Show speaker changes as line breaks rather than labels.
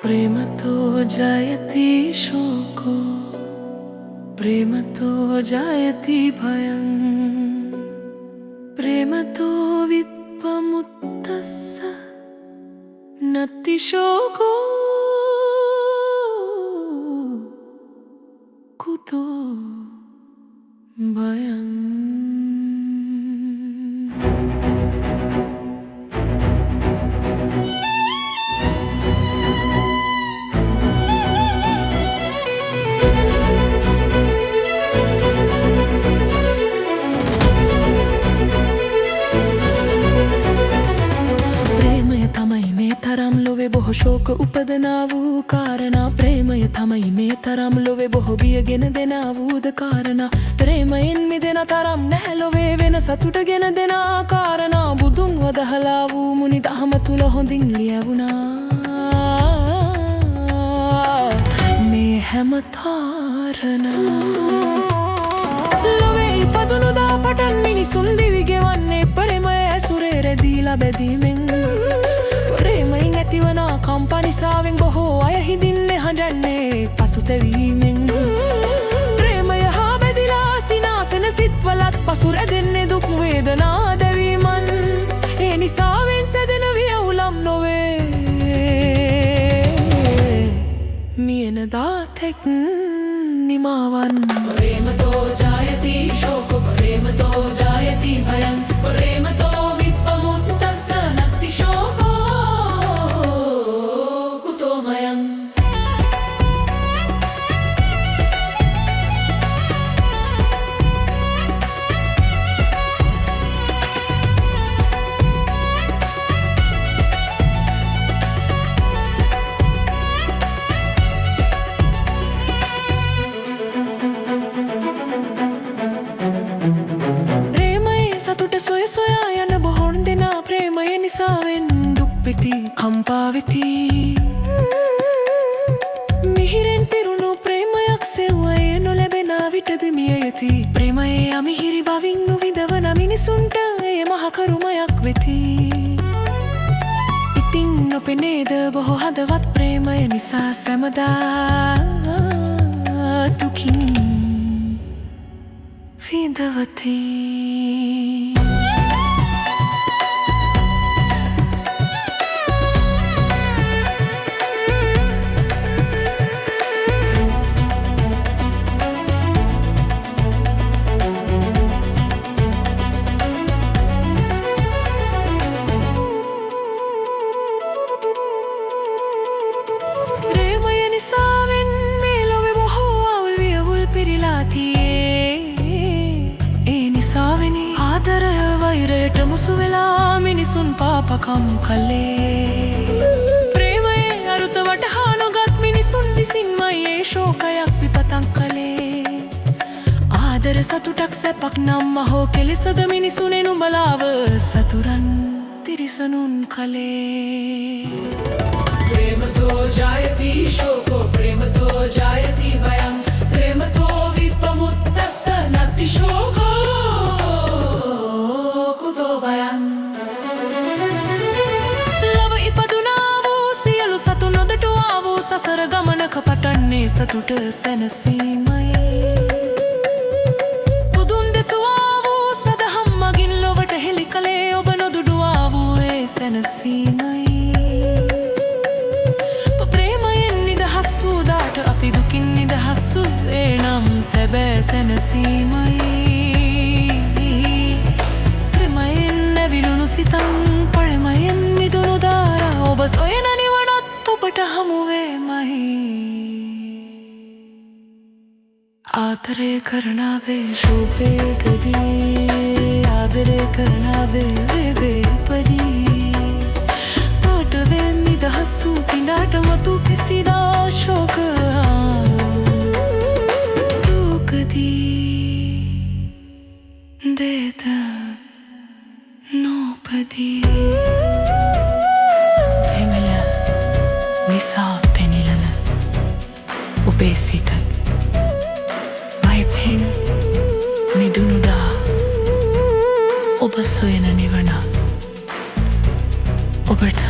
प्रेमतो जयति शोको प्रेमतो जयति भयं प्रेमतो विप्पमुत्तस्स नत्ति शोको कुतो भयं බොහෝ ශෝක උපදනා වූ කාරණා ප්‍රේමය තමයි මේ තරම් ලොවේ බොහෝ බියගෙන දෙනා වූද කාරණා ප්‍රේමයෙන් මිදෙන තරම් නැහැ ලොවේ වෙන සතුටගෙන දෙන කාරණා බුදුන් වදහලා වූ මුනි දහම තුල හොඳින් ලියවුණා මේ හැම තාරණා ලොවේ ඉපදුණු දා පටන් මිනිසුන් දිවි ගෙවන්නේ ප්‍රේමය ඇසුරේ රැඳීලා බැඳීමෙන් ප්‍රේමයෙන් ඇතිවන කම්පනිසාවෙන් බොහෝ අය හිඳින්නේ හඬන්නේ පසුතැවීමෙන් ප්‍රේමය හා බැඳිලා සිනාසෙන සිත්වලත් පසු රැඳෙන්නේ දුක් වේදනා දැවීමන් ඒ නිසාවෙන් සැදෙන වියවුලම් නොවේ මියන දාතෙක් නිමාවන් ප්‍රේමතෝ ජායති ශෝකෝ ප්‍රේමතෝ ජායති භයං ප්‍රේමතෝ විප්පමුත්තස්ස නත්ති ශෝකෝ කම්පා වෙති මිහිරෙන් පිරුණු ප්‍රේමයක් සෙව්වයේ නොලැබෙන විටද මිය යති ප්‍රේමයේ අමිහිරි බවින් නොවිඳවන මිනිසුන්ට එය මහ කරුමයක් වෙති ඉතින් නොපෙනේද බොහෝ හදවත් ප්‍රේමය නිසා සැමදා දුකින් විඳවති මුසුවෙලා මිනිසුන් පාපකම් කළේ ප්‍රේමයේ අරුත වටහා නොගත් මිනිසුන් විසින්මයි ඒ ශෝකයක් විපතක් කළේ ආදර සතුටක් සැපක් නම් මහෝ කෙලෙසද මිනිසුනේ නුඹලාව සතුරන් තිරිසනුන් කළේ ප්‍රේමතෝ ජායති ශෝකෝ ප්‍රේමතෝ ජායති භයං ප්‍රේමතෝ විප්පමුත්තස්ස නත්ති ශෝකෝ සසර ගමනක පටන්නේ සතුට සැනසීමයි බුදුන් දෙසුවා වූ සදහම් මගින් ලොවට හෙළි කළේ ඔබ නොදුඩුවා වූ ඒ සැනසීමයි ප්‍රේමයෙන් නිදහස් වූ දාට අපි දුකින් නිදහස් වූයේ නම් සැබෑ සැනසීමයි ප්‍රේමයෙන් නැවිලුණු සිතන් ප්‍රේමයෙන් මිදුණු දාර ඔබ සොයන නිවනත් ඔබට හමුවේමයි ආදරය කරනාවේ ශෝභයකදී ආදරය කරනාවේ වේවේ පදී තොට වෙම සිතේත නෝපදී ප්‍රේමය නිසා පෙනිලන ඔබේ සිත වයිපෙන් මිදුනුදා ඔබ සොයන නිවන ඔබට